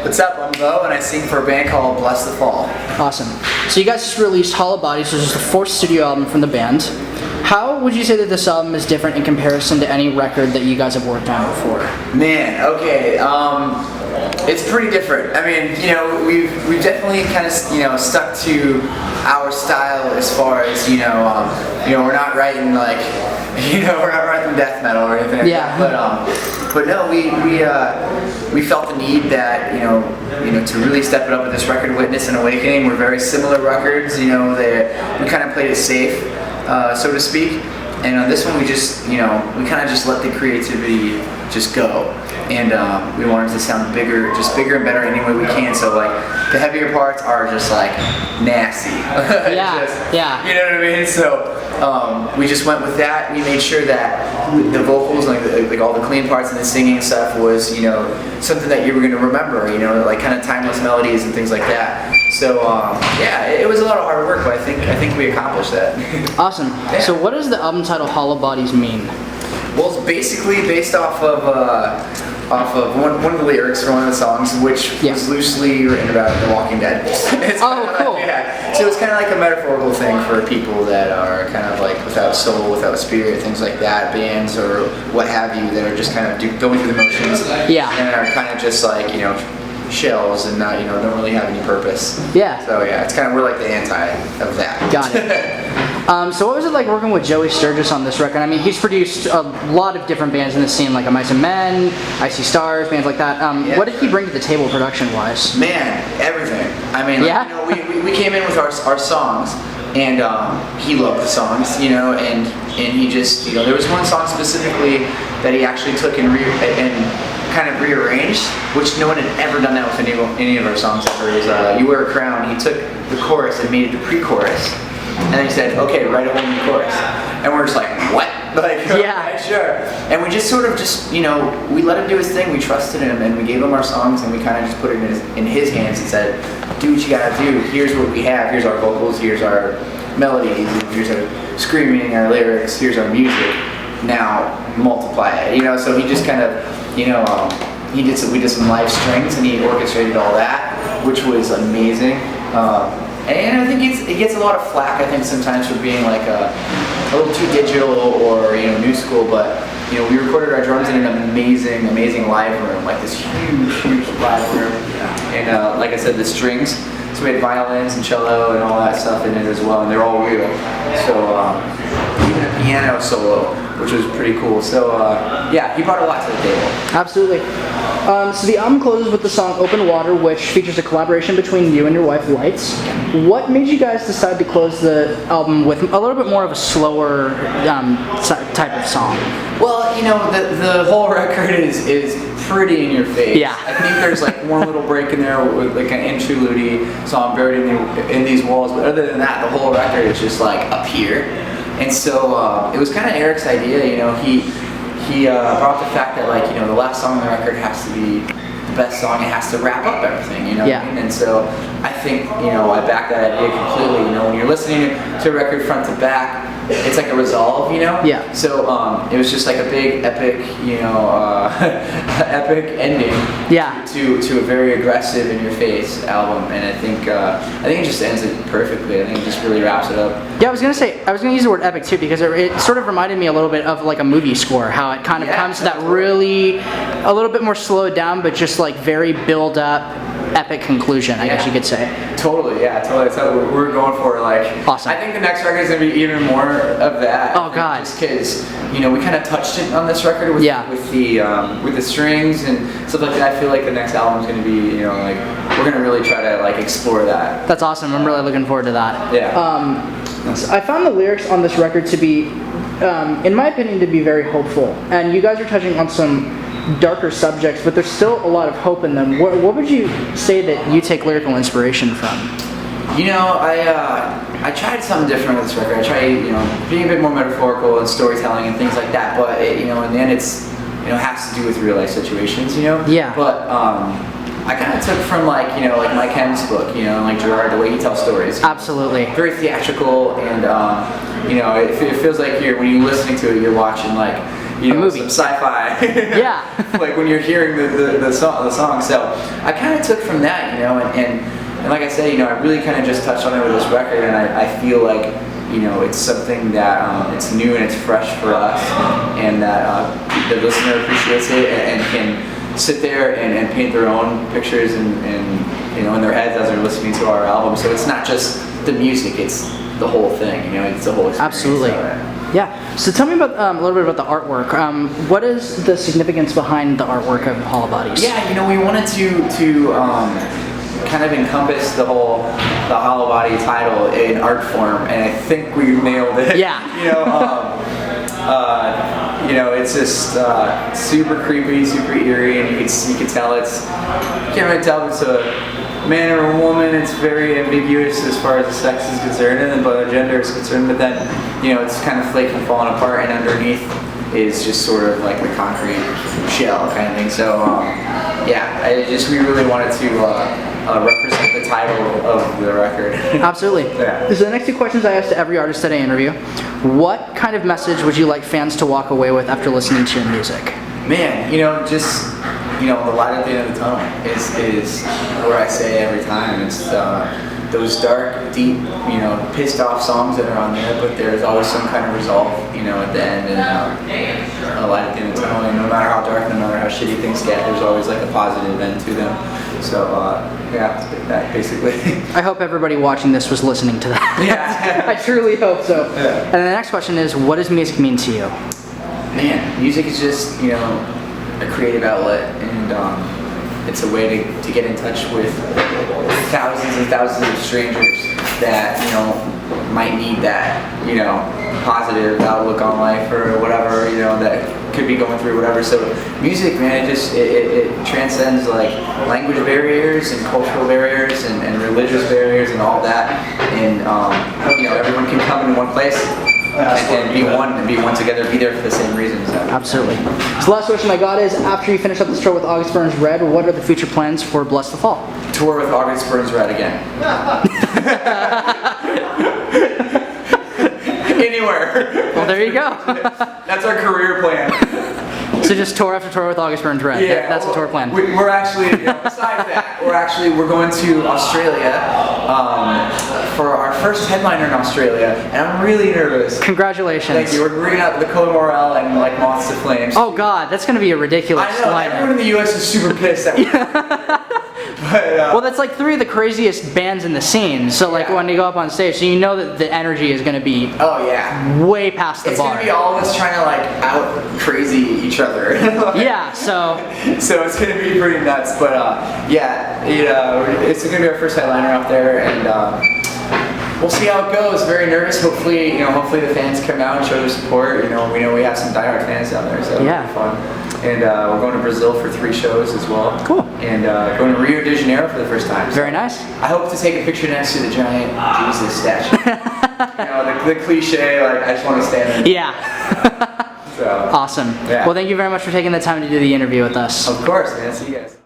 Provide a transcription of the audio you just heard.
What's up? I'm Beau, and I sing for a band called Blessthefall. Awesome. So you guys just released Hollow Bodies, which is the fourth studio album from the band. How would you say that this album is different in comparison to any record that you guys have worked on before? Man, okay, it's pretty different. I mean, we've definitely kind of, stuck to our style as far as, we're not writing like, we're not writing death metal or anything. Yeah. But no, we felt the need that, to really step it up with this record, Witness and Awakening. We're very similar records, we kind of played it safe, so to speak. And on this one, we just, we kind of just let the creativity just go. And we wanted to sound bigger and better any way we can. So like, the heavier parts are just like nasty. Yeah. You know what I mean? So we just went with that. We made sure that the vocals, like all the clean parts and the singing and stuff was, something that you were going to remember, like kind of timeless melodies and things like that. So it was a lot of hard work, but I think we accomplished that. Awesome. Yeah. So what does the album title Hollow Bodies mean? Well, it's basically based off of one of the lyrics from one of the songs, which was loosely written about The Walking Dead. Cool. Yeah. So it's kind of like a metaphorical thing for people that are kind of like without soul, without spirit, things like that, bands or what have you that are just kind of going through the motions. Yeah. And are kind of just like, shells and not, don't really have any purpose. Yeah. So yeah, it's kind of, we're like the anti of that. Got it. So what was it like working with Joey Sturgis on this record? I mean, he's produced a lot of different bands in the scene, like Mice and Men, Icy Stars, bands like that. What did he bring to the table production-wise? Man, everything. I mean, we came in with our songs, and he loved the songs, and he just, there was one song specifically that he actually took and kind of rearranged, which no one had ever done that with any of our songs ever. It was You Wear a Crown. He took the chorus and made it the pre-chorus. And then he said, okay, write a whole new chorus. And we're just like, what? Like, okay, sure. And we just sort of we let him do his thing. We trusted him, and we gave him our songs, and we kind of just put it in his hands and said, do what you gotta do. Here's what we have. Here's our vocals. Here's our melodies. Here's our screaming, our lyrics. Here's our music. Now multiply it. So he just kind of, we did some live strings, and he orchestrated all that, which was amazing. And I think it gets a lot of flack, I think, sometimes for being like a little too digital or, new school, but, we recorded our drums in an amazing live room, like this huge live room. And like I said, the strings, so we had violins and cello and all that stuff in it as well, and they're all real. So even a piano solo, which was pretty cool. So he brought a lot to the table. Absolutely. So the album closes with the song Open Water, which features a collaboration between you and your wife, Lights. What made you guys decide to close the album with a little bit more of a slower type of song? Well, the whole record is pretty in your face. Yeah. I think there's like one little break in there with like an interlude song buried in these walls, but other than that, the whole record is just like up here. And so it was kind of Eric's idea, he brought the fact that like, the last song on the record has to be the best song. It has to wrap up everything, what I mean? And so I think, I back that idea completely. When you're listening to a record front to back, it's like a resolve, Yeah. So it was just like a big epic, epic ending. Yeah. To a very aggressive in your face album, and I think it just ends it perfectly. I think it just really wraps it up. Yeah, I was gonna use the word epic too, because it sort of reminded me a little bit of like a movie score, how it kind of comes to that really a little bit more slowed down, but just like very build up, epic conclusion, I guess you could say. Totally. That's what we're going for. Like, awesome. I think the next record is gonna be even more of that. Oh God. Just because we kind of touched it on this record with the strings and stuff like that. I feel like the next album's gonna be we're gonna really try to like explore that. That's awesome. I'm really looking forward to that. Yeah. I found the lyrics on this record to be, in my opinion, to be very hopeful, and you guys are touching on some darker subjects, but there's still a lot of hope in them. What would you say that you take lyrical inspiration from? I tried something different with this record. I tried, being a bit more metaphorical and storytelling and things like that. But in the end, it's has to do with real life situations. Yeah. But I kind of took from like Mike Hemm's book, like Gerard, the way he tells stories. Absolutely. Very theatrical, and it feels like when you're listening to it, you're watching like you know, movie. some sci-fi. Yeah. Like when you're hearing the song. So I kind of took from that, you know, and like I said, you know, I really kind of just touched on it with this record, and I feel like, you know, it's something that it's new and it's fresh for us, and that the listener appreciates it and can sit there and paint their own pictures and you know, in their heads as they're listening to our album. So it's not just the music, it's the whole thing, you know, it's the whole experience. Absolutely. Yeah. So tell me about a little bit about the artwork. What is the significance behind the artwork of Hollow Bodies? Yeah, you know, we wanted to kind of encompass the Hollow Body title in art form, and I think we nailed it. Yeah. You know, it's just super creepy, super eerie, and you can tell you can't really tell if it's a man or a woman. It's very ambiguous as far as the sex is concerned, and but the gender is concerned. But then, you know, it's kind of flaky, falling apart, and underneath is just sort of like the concrete shell kind of thing. So yeah, we really wanted to represent the title of the record. Absolutely. Yeah. So the next two questions I asked to every artist that I interview: what kind of message would you like fans to walk away with after listening to your music? Man, you know, just, you know, the light at the end of the tunnel is what I say every time. It's those dark, deep, you know, pissed off songs that are on there, but there's always some kind of resolve, you know, at the end, and a light at the end of the tunnel. And no matter how dark, no matter how shitty things get, there's always like a positive end to them. So yeah, that basically. I hope everybody watching this was listening to that. Yeah. I truly hope so. Yeah. And the next question is, what does music mean to you? Man, music is just, you know, a creative outlet, and it's a way to get in touch with thousands and thousands of strangers that, you know, might need that, you know, positive outlook on life or whatever, you know, that could be going through whatever. So music, man, it transcends like language barriers and cultural barriers and religious barriers and all that, and you know, everyone can come in one place and be one together, be there for the same reasons. Absolutely. So the last question I got is, after you finish up this tour with August Burns Red, what are the future plans for Blessthefall? Tour with August Burns Red again. Anywhere. Well, there you go. That's our career plan. So just tour after tour with August Burns Red. Yeah, That's the tour plan. We're actually, you know, besides that, we're going to Australia for our first headliner in Australia, and I'm really nervous. Congratulations. Thank you. We're bringing out the Code Morale and like Moths to Flames. Oh God, that's going to be a ridiculous I know. lineup. Everyone in the U.S. is super pissed at me. But, well, that's like three of the craziest bands in the scene. So like when you go up on stage, so you know that the energy is going to be way past the bar. It's going to be all of us trying to like out crazy each other. Yeah, so it's going to be pretty nuts. But yeah, it's going to be our first headliner up there, and we'll see how it goes. Very nervous. Hopefully the fans come out and show their support. You know, we know we have some diehard fans down there, so it'll be fun. And we're going to Brazil for 3 shows as well. Cool. And going to Rio de Janeiro for the first time. So very nice. I hope to take a picture next to the giant Jesus statue. You know, the cliche, like, I just want to stand there. Yeah. So, awesome. Yeah. Well, thank you very much for taking the time to do the interview with us. Of course, man. See you guys.